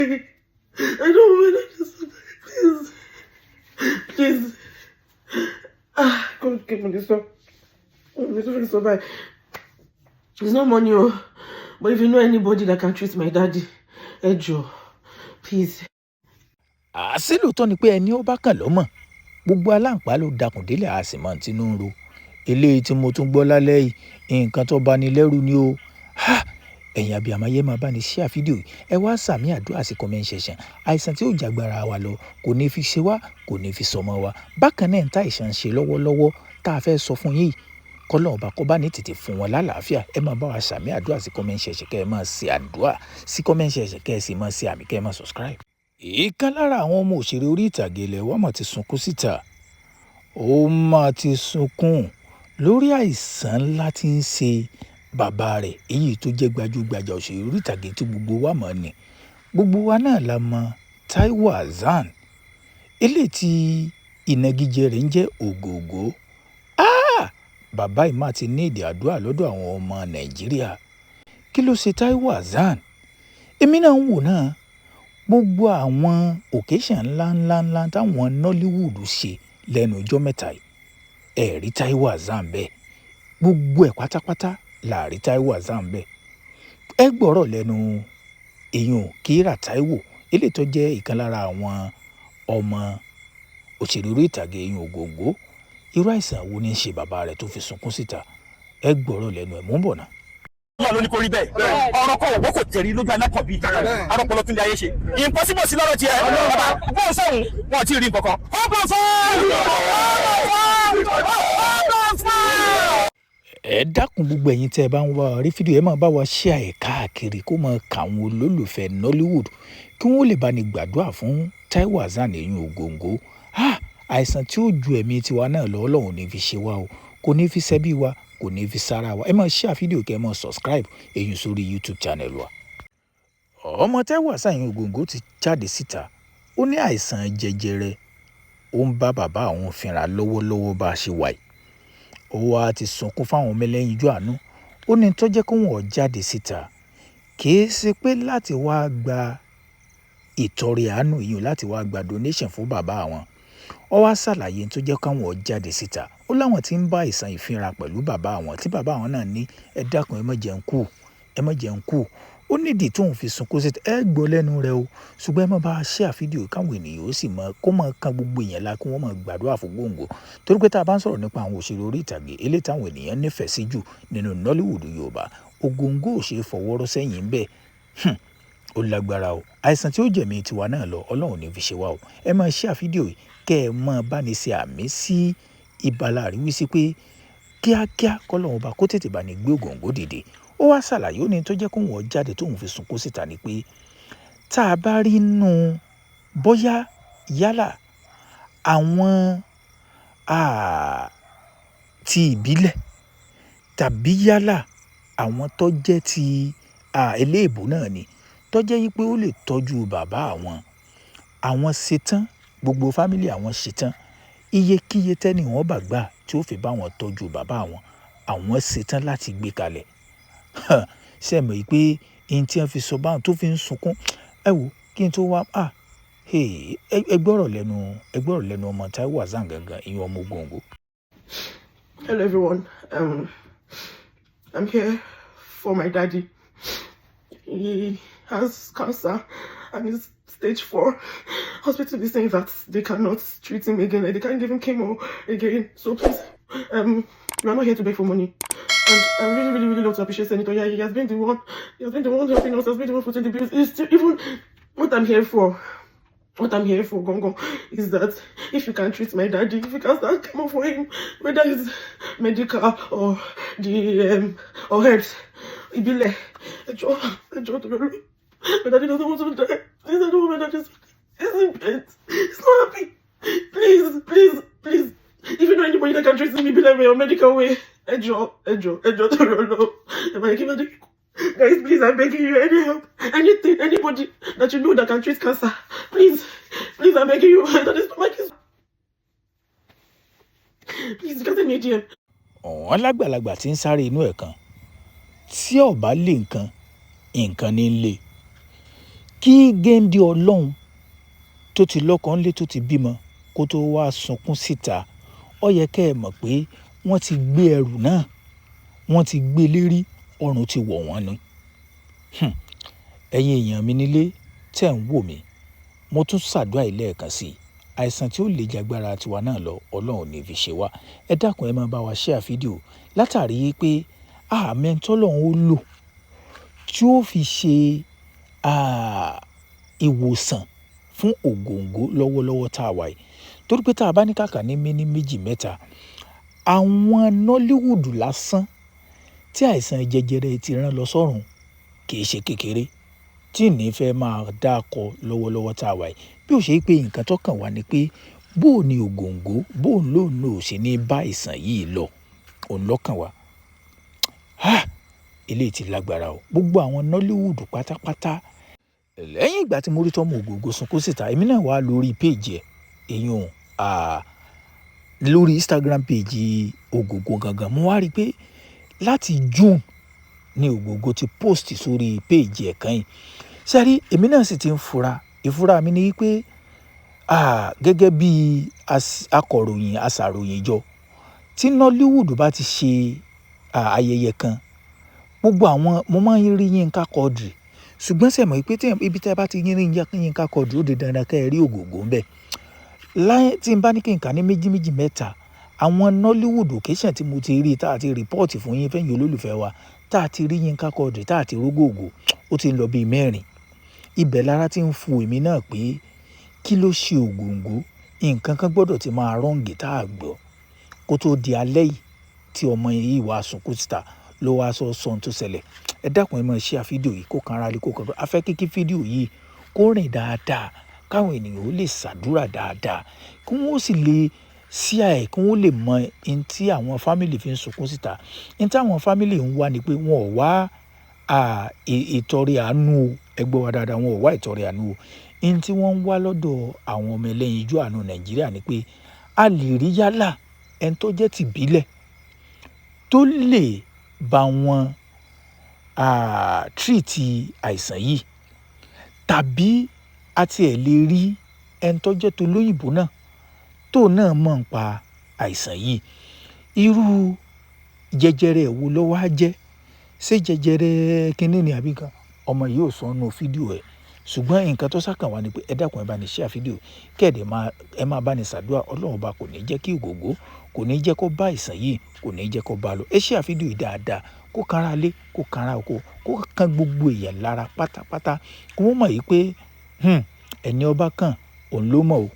I don't want to please. Please. God, give me this one. This one. It's not money, but if you know anybody that can treat my daddy, Ejo, please. Àṣé lóòótọ́ ni pé ẹni ó bá kàn lọ́mọ̀ gbogbo aláǹpá ló dakùn délẹ̀ a sì mọ̀ tínú ń ro eléyìí tí mo tún gbọ́ lálẹ́ yìí nǹkan tó bá ní lẹ́rù ni o ẹ̀yin abiyamọ ayé máa bá ní share fídíò ẹ wá sàmì àdúrà sí comment section àìsàn tí ó jàgbára wa lọ kò ní fi ṣe wá kò ní fi sọmọ wa bákan náà ń ta ìṣàn ṣe lọ́wọ́lọ́wọ́ tá a fẹ́ sọ fún yín kọ́lọ́ ọba kó bá ní tètè fún wọn lálàáfíà ẹ máa bá wa sàmì àdúrà sí comment section kẹ́ ẹ máa ṣe àdúrà sí comment section kẹ́ ẹ sì máa ṣe àmì kẹ́ ẹ máa subscribe. Ìkan lára àwọn ọmọ òṣèré orí ìtàgé ilẹ̀ wa mà ti sunkún síta ó mà ti sunkún lórí àìsàn ńlá tí ń ṣe bàbá rẹ̀ èyí tó jẹ́ gbajúgbajà òṣèré orí ìtàgé tí gbogbo wa mọ̀ ni gbogbo wa náà la mọ̀ Taiwo Hassan eléyìí tí ìnagijẹ rẹ̀ ń jẹ́ Ògògó bàbá yìí mà ti ní ìdí àdúrà lọ́dọ̀ àwọn ọmọ Nàìjíríà kí ló ṣe Taiwo Hassan èmi náà ń wò náà gbogbo àwọn occasion ńláńláńlá táwọn Nollywood ṣe lẹ́nu ọjọ́ mẹ́ta yìí ẹ̀rí Taiwo Hassan bẹ́ẹ̀ gbogbo ẹ̀ pátápátá láàrí Taiwo Hassan bẹ́ẹ̀ ẹ gbọ́rọ̀ lẹ́nu èèyàn Kíra Taiwo eléyìí tó jẹ́ ìkan lára àwọn ọmọ òṣèré orí ìtàgé èèyàn Ògògó irú àìsàn wo ní í ṣe bàbá rẹ̀ tó fi sunkún síta ẹ gbọ́rọ̀ lẹ́nu ẹ̀ mú bọ̀ náà. Ọlọ́run ló ní kó rí bẹ́ẹ̀ ọ̀rọ̀ kọ̀ wọ́n kò tẹ̀rí lójú alákọ̀ọ́bí arọ́pọ̀lọ́ tún lè ayé ṣe impossible sí lọ́rọ̀ tiẹ̀ bàbá bọ́ọ̀ sọ̀hún wọn ò tí ì rí nǹkan kan. Ẹ dákun gbogbo ẹ̀yin tẹ́ ẹ bá ń wá rí fídíò ẹ máa bá wa share ẹ̀ káàkiri kó máa kà àwọn olólùfẹ́ Nollywood kí wọ́n lè bá ní gbàdúrà fún Taiwo Hassan èyí Ògògó àìsàn tí ó ju ẹ̀mí tiwa náà lọ Ọlọ́run ní fi ṣe wá o kò ní fi ṣẹ́bí wa kò ní fi sára wa ẹ máa share fídíò kẹ́ ẹ máa subscribe èyí sórí YouTube channel wa. Ọmọ Taiwo Hassan èyí Ògògó ti jáde síta ó ní àìsàn jẹjẹrẹ ó ń bá bàbá àwọn fínra lọ́wọ́lọ́wọ́ bá a ṣe wà yìí ó wá ti sunkún fáwọn ọmọ ẹlẹ́yin ijó àánú ó ní tó jẹ́ kó wọ́n jáde síta kìí ṣe pé láti wá gba ìtọrẹ àánú yìí láti wá gba donation fún bàbá àwọn ó wá ṣàlàyé tó jẹ́ káwọn jáde síta ó láwọn tí ń bá àìsàn ìfínra pẹ̀lú bàbá àwọn tí bàbá àwọn náà ní ẹ dákun ẹ má jẹ́ ń kú ó nídìí tóun fi sunkún síta ẹ gbọ́ lẹ́nu rẹ o ṣùgbọ́n ẹ má bá a share fídíò káwọn ènìyàn ó sì mọ kó mọ kan gbogbo èèyàn la kí wọ́n mọ gbàdúrà fún Ògògó torí pé tá a bá ń sọ̀rọ̀ nípa àwọn òṣèré orí ìtàgé eléyìí táwọn ènìyàn nífẹ̀ẹ́ sí jù nínú Nollywood Yorùbá Ògògó ò ṣe fọwọ́rọ́ sẹ́yìn bẹ́ẹ̀ ó lágbára o àìsàn tí ó jẹ̀mí tiwa náà lọ Ọlọ́run ní fi ṣe wá o ẹ máa share fídíò yìí kẹ́ ẹ mọ bá ní ṣe àmì sí ìbàlá àríwísí pé kíákíá kọ́lọ́run ọba kó tètè bá ní gbé Ògògó dìde ó wá ṣàlàyé ó ní tó jẹ́ kó wọ́n jáde tóun fi sunkún síta ni pé tá a bá rí inú bóyá yálà àwọn ti ìbílẹ̀ tàbí yálà àwọn tó jẹ́ ti eléèbó náà ni tó jẹ́ yí pé ó lè tọ́jú bàbá àwọn ṣetán gbogbo fámìlì àwọn ṣetán iyekíye tẹ́ni wọ́n bá gbà tí ó fi bá wọn tọ́jú bàbá àwọn ṣetán láti gbé kalẹ̀ ṣe mọ̀ yìí pé ẹni tí wọ́n fi sọ báwọn tó fi ń sunkún ẹ wò kí n tó wá ẹ gbọ́rọ̀ lẹ́nu ọmọ Taiwo Hassan gangan ìyẹn ọmọ Ògògó. Hello everyone, I'm here for my daddy. He has cancer and he's stage 4. Hospital is saying that they cannot treat him again, like they can't give him chemo again. So please, we are not here to beg for money. And I really love to appreciate Senator Yayi. He has been the one helping us, has been the one putting the bills. It's still, even what I'm here for, Gongo, is that if you can treat my daddy, if you can start chemo for him, whether it's medical or the or herbs, it be like my daddy doesn't want to die. Please, I don't want my daddy to die. He's in bed. He's not happy. Please. If you know anybody that can treat me, be like my medical way. Ejo, guys, please, I'm begging you, any help, anything, anybody that you know that can treat cancer, please, I'm begging you. That is my case. Please, get me DM. Ọ̀wọ́n lágbàlagbà tí ń sáré inú ẹ̀ kan tí ọ̀bá lé nǹkan ní lé kí géńdé ọlọ́run tó ti lọ́kọ ńlé tó ti bímọ kó tó wá sunkún síta, ó yẹ kẹ́ ẹ mọ̀ pé wọ́n ti gbé ẹrù náà, wọ́n ti gbé lérí, ọrùn ti wọ̀ wọ́n ni. Ẹ̀yin èèyàn mi nílé tẹ̀ ń wò mí, mo tún ṣàdúrà lẹ́ẹ̀kan sí i. Àìsàn tí ó lè jagbára tiwa náà lọ, Ọlọ́run ní fi ṣe wá. Ẹ dákun ẹ máa bá wa share fídíò látàrí pé àmín tọ́lọ́run ó lò tí ó fi ṣe ìwòsàn fún Ògòǹgò lọ́wọ́lọ́wọ́ tá a wà yìí. Torí pé tá a bá ní kàkà ní méní méjì mẹ́ta, àwọn Nollywood lásán tí àìsàn jẹjẹrẹ ti rán lọ sọ́run kì í ṣe kékeré tí ní fẹ́ máa dákọ lọ́wọ́lọ́wọ́ tá a wà yìí. Bí ó ṣe pé nǹkan tó kàn wá ni pé bó ni Ògòǹgò bó lóun ò ṣe ní bá àìsàn yìí lọ, òun lọ́kàn wá. Eléyìí ti lágbára o. Gbogbo àwọn Nollywood pátápátá lẹ́yìn ìgbà tí mo rí tọ́mọ Ògòǹgò sunkún síta, èmi náà wá lórí page ẹ̀, èèyàn lórí Instagram page Ògòǹgò gangan. Mo wá rí i pé láti June ni Ògòǹgò ti post sórí page ẹ̀ kan yìí. Ṣẹ́rí èmi náà sì ti ń fura. Ìfura mi ni pé gẹ́gẹ́ bí akọ̀ròyìn aṣàròyìn jọ, tí Nollywood bá ti ṣe ayẹyẹ kan, gbogbo àwọn mo máa ń rí Yínká Quadri, ṣùgbọ́n ṣe mọ̀ pé ibi tí ẹ bá ti rí Yínká Quadri ó di dandan kẹ́ ẹ rí Ògòǹgò ńbẹ̀. Láyé tí n bá ní kí n kà ní méjì méjì mẹ́ta, àwọn Nollywood occasion tí mo ti rí tá a ti report fún yín fẹ́yìn olólùfẹ́ wa, tá a ti rí Yínká Quadri, tá a ti rógòǹgò, ó ti ń lọ bíi 4. Ibẹ̀ lára ti ń fu èmi náà pé kí ló ṣe Ògòǹgò? Nǹkan kan gbọ́dọ̀ ti máa rọ́ǹgì tá a gbọ́ kó tó di alẹ́ yìí tí ọmọ yìí wá sunkún síta ló wá sọ ohun tó ṣẹlẹ̀. Ẹ dákun ẹ máa share fídíò yìí kó kan ara lé kó kan. A fẹ́ kí fídíò yìí kó rìn dáadáa, káwọn ènìyàn ó lè ṣàdúrà dáadáa, kí wọ́n sì lè share ẹ̀, kí wọ́n lè mọ ohun tí àwọn family fi ń sunkún síta. Ohun tí àwọn family ń wá ni pé wọn ò wá ìtọrẹ àánú o. Ẹ gbọ́ wa dáadáa, wọn ò wá ìtọrẹ àánú o. Ohun tí wọ́n ń wá lọ́dọ̀ àwọn ọmọ ẹlẹ́yinjú àánú Nàìjíríà ni pé a lè rí yálà ẹni tó jẹ́ tìbílẹ̀ tó lè bá wọn treat àìsàn yìí, tàbí a tiẹ̀ lè rí ẹni tó jẹ́ tolóyìnbó náà tó náà mọ̀ nípa àìsàn yìí. Irú jẹjẹrẹ wo ló wá jẹ́? Ṣé jẹjẹrẹ kínní ni àbí nǹkan? Ọmọ yìí ò sọ nínú fídíò ẹ̀, ṣùgbọ́n nǹkan tó ṣàkàn wá ni pé ẹ dákun ẹ bá ní share fídíò kẹ́ẹ̀dẹ̀ ẹ máa bá ní ṣàdúrà. Ọlọ́run ọba kò ní jẹ́ kí Ògòǹgò, kò ní jẹ́ kó bá àìsàn yìí, kò ní jẹ́ kó bá lọ. Ẹ share fídíò yìí dáadáa kó kan ara lé, kó kan ara oko, kó kan gbogbo èèyàn lára pátápátá. Kí wọ́n mọ̀ yìí pé ẹni ọba kan òun ló mọ̀ o.